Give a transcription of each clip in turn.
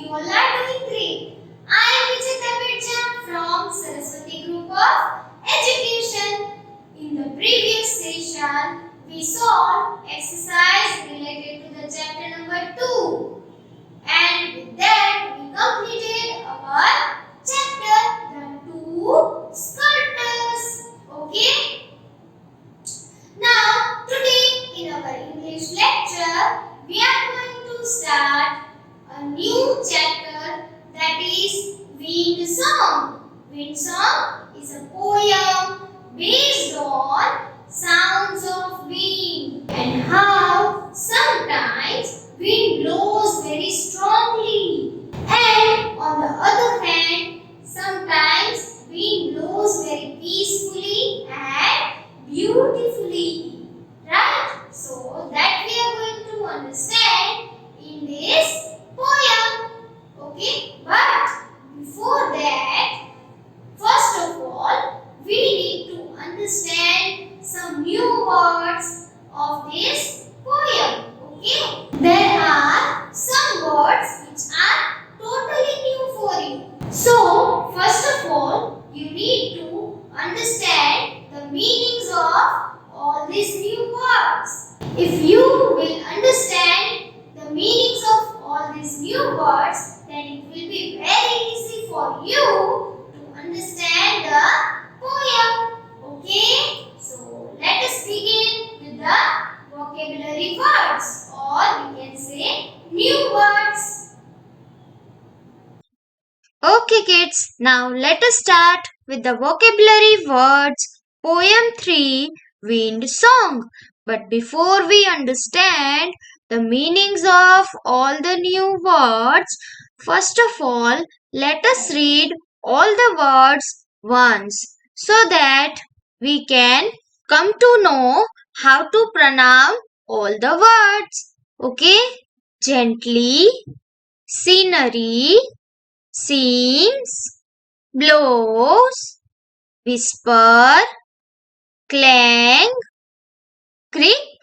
you all are doing great. I am Vichita Birja from Saraswati Group of Education. In the previous session, we saw exercise related to the chapter number 2. And with that, we completed our chapter, the two skirters. Okay? Now, today in our English lecture, we are going to start a new chapter, that is Wind Song. Wind Song is a poem based on sounds of wind and how sometimes wind blows very strongly, and on the other hand, sometimes wind blows very peacefully and beautifully. Right? So that we are going to understand in this poem. Okay? But before that, first of all, we need to understand some new words of this poem. Okay? There are some words which are totally new for you. So, first of all, you need to understand the meanings of all these new words. If you will understand the meanings of all these new words, then it will be very easy for you to understand the poem. Okay? So, let us begin with the vocabulary words, or we can say new words. Okay kids, now let us start with the vocabulary words Poem 3 Wind Song. But before we understand the meanings of all the new words, first of all, let us read all the words once so that we can come to know how to pronounce all the words. Okay? Gently, scenery, sings, blows, whisper, clang, creak,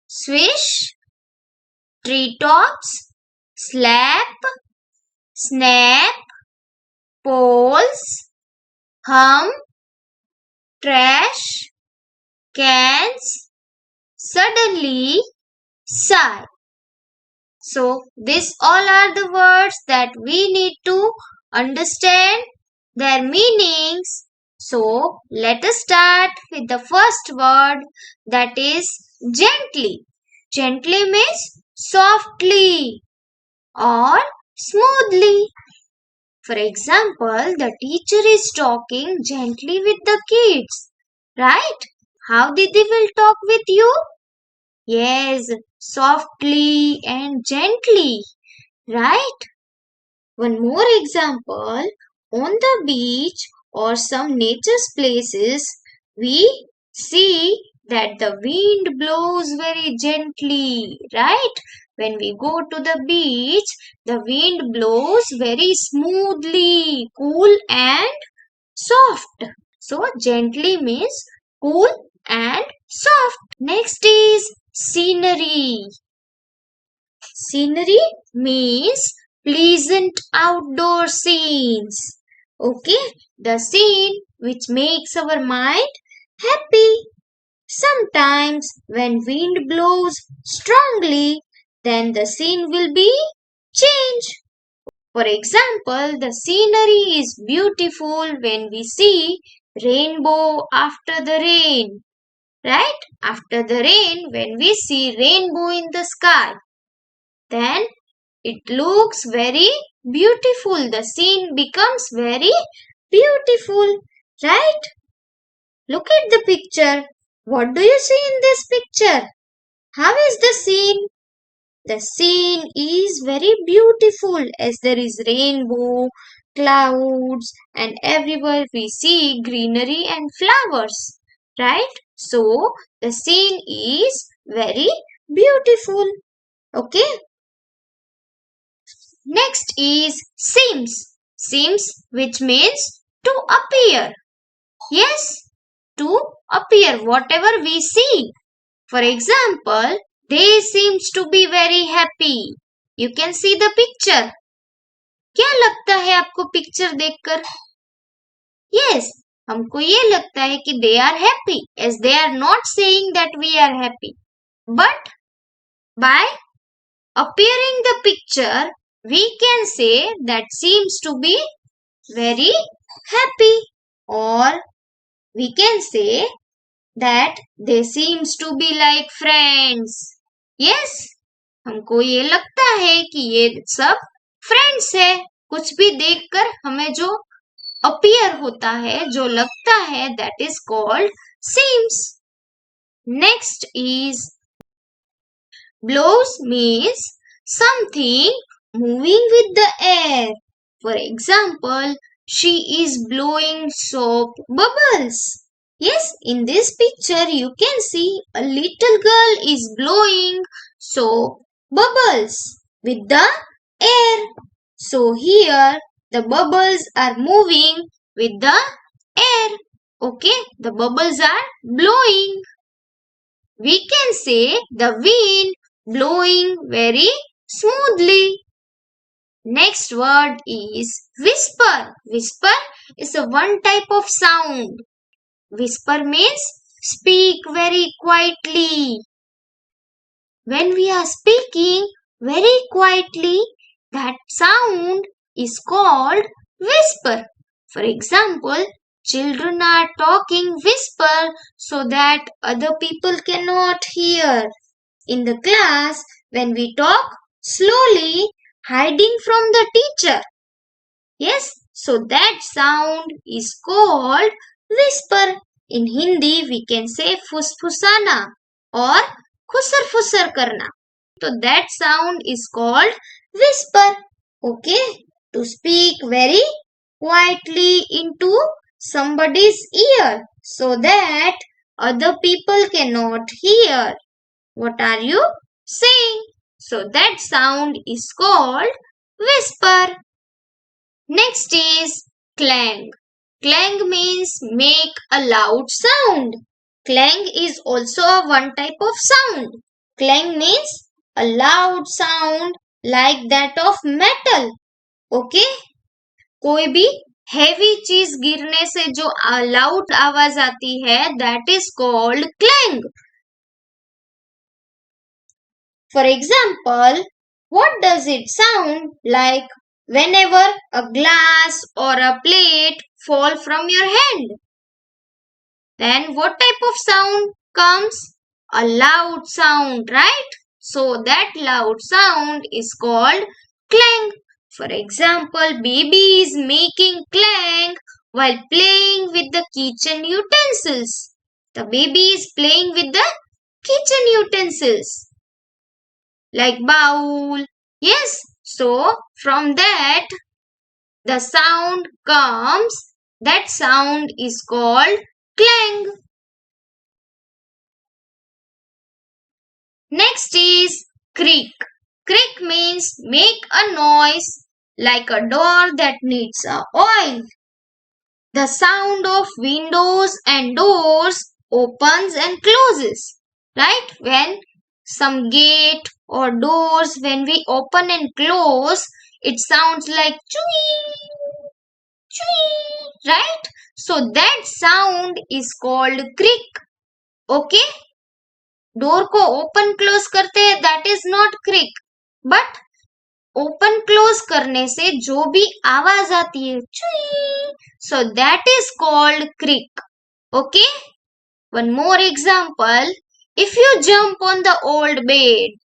swish, treetops, slap, snap, poles, hum, trash, cans, suddenly, sigh. So, these all are the words that we need to understand their meanings. So, let us start with the first word, that is gently. Gently means softly or smoothly. For example, the teacher is talking gently with the kids, right? How they will talk with you? Yes, softly and gently, right? One more example, on the beach or some nature's places, we see that the wind blows very gently, right? When we go to the beach, the wind blows very smoothly, cool and soft. So, gently means cool and soft. Next is scenery. Scenery means pleasant outdoor scenes. Okay, the scene which makes our mind happy. Sometimes when wind blows strongly, then the scene will be changed. For example, the scenery is beautiful when we see rainbow after the rain. Right? After the rain, when we see rainbow in the sky, then it looks very beautiful. The scene becomes very beautiful. Right? Look at the picture. What do you see in this picture? How is the scene? The scene is very beautiful as there is rainbow, clouds, and everywhere we see greenery and flowers. Right? So, the scene is very beautiful. Okay? Next is seems. Seems which means to appear. Yes, to appear whatever we see. For example, they seems to be very happy. You can see the picture. क्या लगता है आपको picture देखकर? Yes, हमको ये लगता है कि they are happy as they are not saying that we are happy. But by appearing the picture, we can say that seems to be very happy, or we can say that they seems to be like friends. Yes, हमको ये लगता है कि ये सब friends है. कुछ भी देखकर हमें जो अपीयर होता है, जो लगता है, that is called seems. Next is blows means something moving with the air. For example, she is blowing soap bubbles. Yes, in this picture you can see a little girl is blowing soap bubbles with the air. So here the bubbles are moving with the air. Okay, the bubbles are blowing. We can say the wind blowing very smoothly. Next word is whisper. Whisper is a one type of sound. Whisper means speak very quietly. When we are speaking very quietly, that sound is called whisper. For example, children are talking whisper so that other people cannot hear. In the class, when we talk slowly, hiding from the teacher. Yes, so that sound is called whisper. In Hindi, we can say fusfusana or khusar fusar karna. So that sound is called whisper. Okay, to speak very quietly into somebody's ear so that other people cannot hear. What are you saying? So that sound is called whisper. Next is clang. Clang means make a loud sound. Clang is also a one type of sound. Clang means a loud sound like that of metal. Okay? कोई भी heavy चीज गिरने से जो loud आवाज आती है, that is called clang. For example, what does it sound like whenever a glass or a plate fall from your hand? Then what type of sound comes? A loud sound, right? So that loud sound is called clang. For example, baby is making clang while playing with the kitchen utensils. The baby is playing with the kitchen utensils like bowl. Yes, so from that the sound comes. That sound is called clang. Next is creak. Creak means make a noise like a door that needs a oil. The sound of windows and doors opens and closes. Right? When some gate or doors, when we open and close, it sounds like chewing, chewing, right? So that sound is called creak. Okay? Door को open close करते हैं, that is not creak, but open close करने से जो भी आवाज आती है, so that is called creak. Okay, one more example. If you jump on the old bed,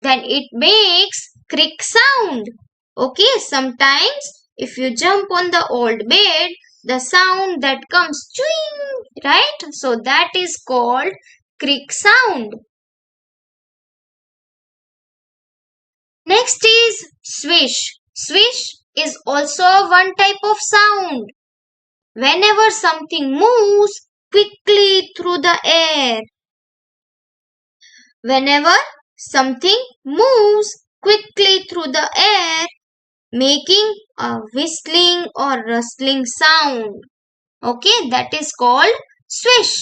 then it makes creak sound. Okay, sometimes if you jump on the old bed, the sound that comes chewing, right? So that is called creak sound. Next is swish. Swish is also one type of sound. Whenever something moves quickly through the air. Whenever something moves quickly through the air, making a whistling or rustling sound. Okay, that is called swish.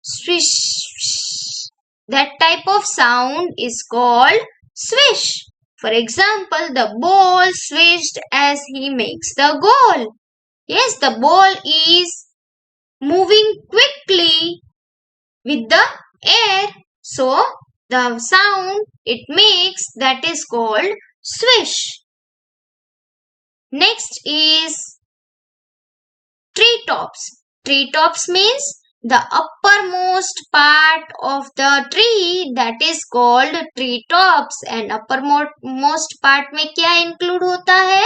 Swish. That type of sound is called swish. For example, the ball switched as he makes the goal. Yes, the ball is moving quickly with the air. So, the sound it makes that is called swish. Next is treetops. Treetops means the uppermost part of the tree that is called treetops. And uppermost part में क्या include होता है?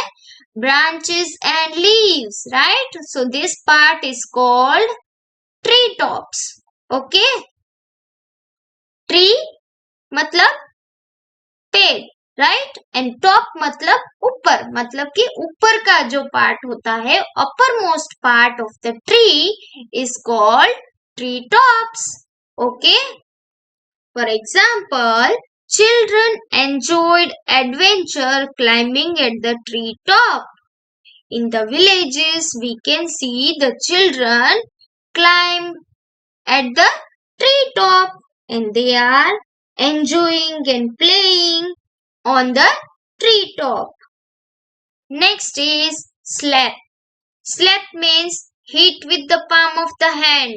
Branches and leaves, right? So this part is called treetops. Okay? Tree मतलब पेड़, right, and top मतलब ऊपर, मतलब कि ऊपर का जो पार्ट होता है, upper most part of the tree is called tree tops. Okay, for example, children enjoyed adventure climbing at the tree top. In the villages, we can see the children climb at the tree top and they are enjoying and playing on the tree top. Next is slap. Slap means hit with the palm of the hand.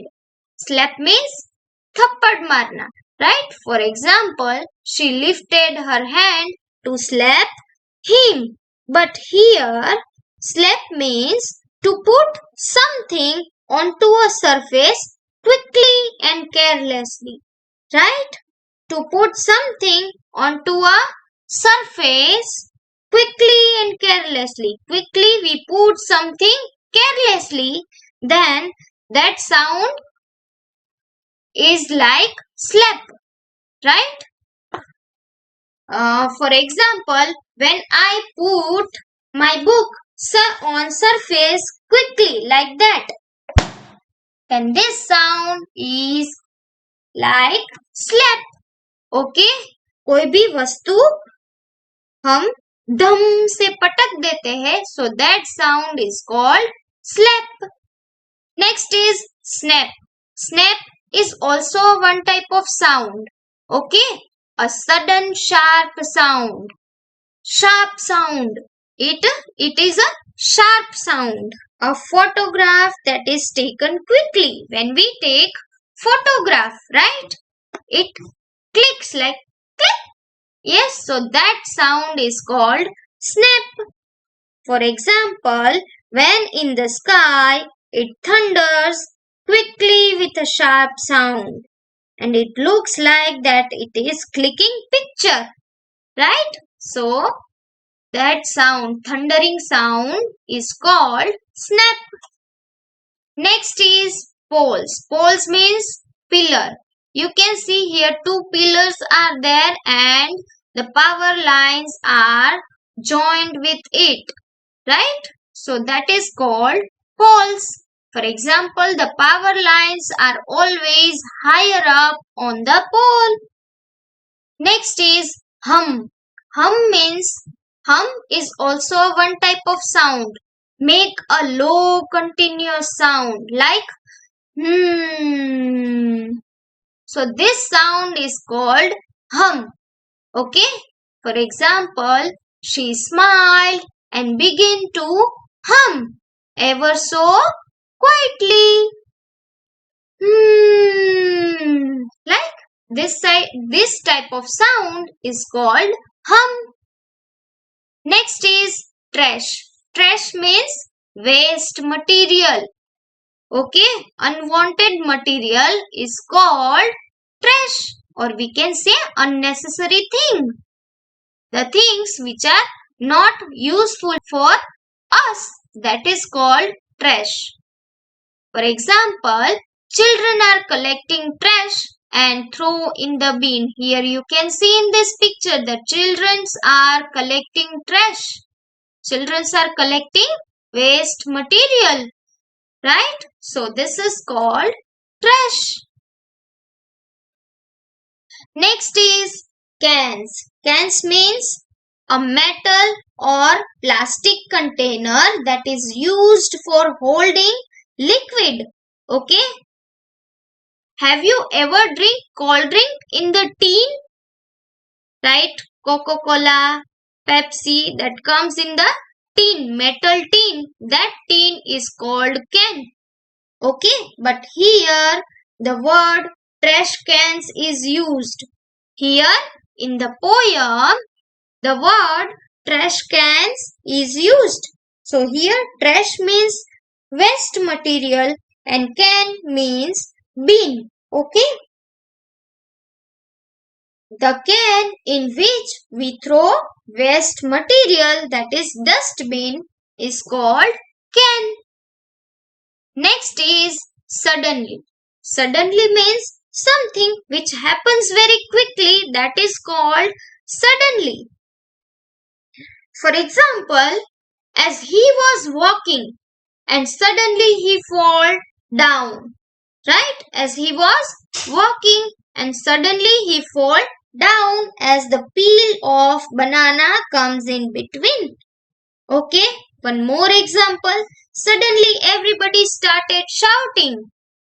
Slap means thappad marna, right? For example, she lifted her hand to slap him. But here, slap means to put something onto a surface quickly and carelessly, right? To put something onto a surface quickly and carelessly. Quickly we put something, carelessly, then that sound is like slap, right? For example, when I put my book on surface quickly like that, then this sound is like slap. Okay? कोई भी वस्तु हम धम से पटक देते हैं, so that sound is called slap. Next is snap. Snap is also one type of sound. Okay, a sudden sharp sound. Sharp sound. It is a sharp sound. A photograph that is taken quickly. When we take photograph, right? It clicks like click. Yes, so that sound is called snap. For example, when in the sky it thunders quickly with a sharp sound and it looks like that it is clicking picture, right? So that sound, thundering sound, is called snap. Next is poles. Poles means pillar. You can see here two pillars are there and the power lines are joined with it, right? So that is called poles. For example, the power lines are always higher up on the pole. Next is hum. Hum is also one type of sound. Make a low continuous sound like So this sound is called hum. Okay? For example, she smiled and began to hum ever so quietly. Like this type of sound is called hum. Next is trash. Trash means waste material. Okay, unwanted material is called trash, or we can say unnecessary thing. The things which are not useful for us, that is called trash. For example, children are collecting trash and throw in the bin. Here you can see in this picture that children are collecting trash. Children are collecting waste material, right? So this is called trash. Next is cans. Cans means a metal or plastic container that is used for holding liquid. Okay? Have you ever drink cold drink in the tin? Right? Coca-Cola, Pepsi that comes in the tin, metal tin. That tin is called can. Okay, but here the word trash cans is used. Here in the poem, the word trash cans is used. So here trash means waste material and can means bin. Okay, the can in which we throw waste material, that is dustbin, is called can. Next is suddenly. Suddenly means something which happens very quickly, that is called suddenly. For example, as he was walking and suddenly he fall down. Right? As he was walking and suddenly he fall down as the peel of banana comes in between. Okay, one more example. Suddenly everybody started shouting.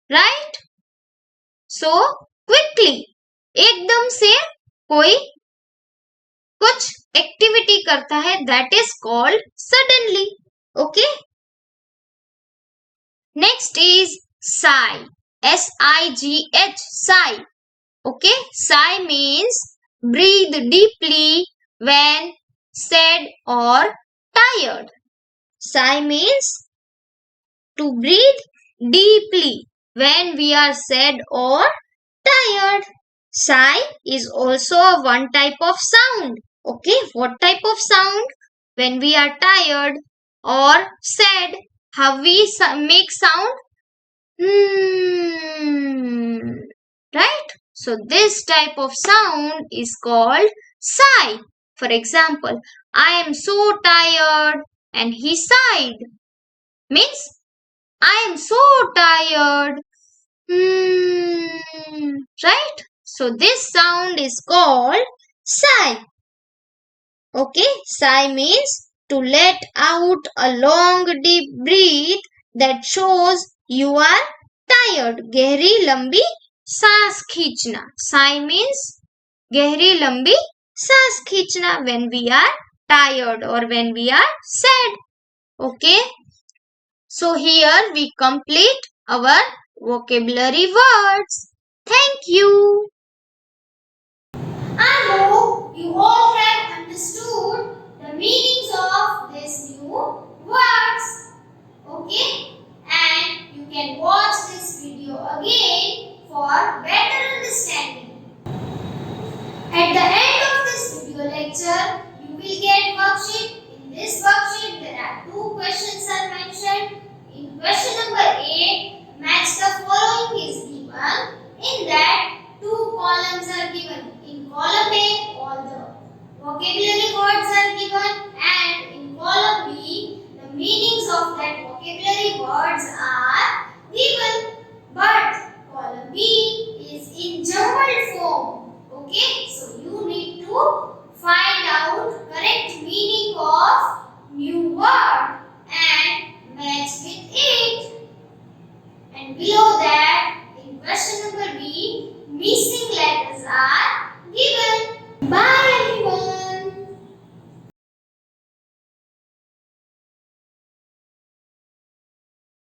Right? So quickly, एकदम से कोई कुछ activity करता है, that is called suddenly. Okay. Next is sigh. S-I-G-H, sigh. Okay, sigh means breathe deeply when sad or tired. Sigh means to breathe deeply when we are sad or tired. Sigh is also one type of sound. Okay, what type of sound? When we are tired or sad, how we make sound? Right? So this type of sound is called sigh. For example, I am so tired and he sighed. Means I am so tired. Right? So this sound is called sigh. Okay, sigh means to let out a long deep breath that shows you are tired. गहरी लंबी सांस खींचना. Sigh means गहरी लंबी सांस खींचना when we are tired or when we are sad. Okay. So here we complete our vocabulary words. Thank you. I hope you all have understood the meanings of these new words. Okay? And you can watch this video again for better understanding. At the end of this video lecture, you will get worksheet. In this worksheet, there are two questions are mentioned. In question number 8, match the following is given. In that, two columns are given. In column A, all the vocabulary words are given, and in column B, the meanings of that vocabulary words are given. But column B is in jumbled form. Okay, so you need to find out correct meaning of new word and match with it. And below that,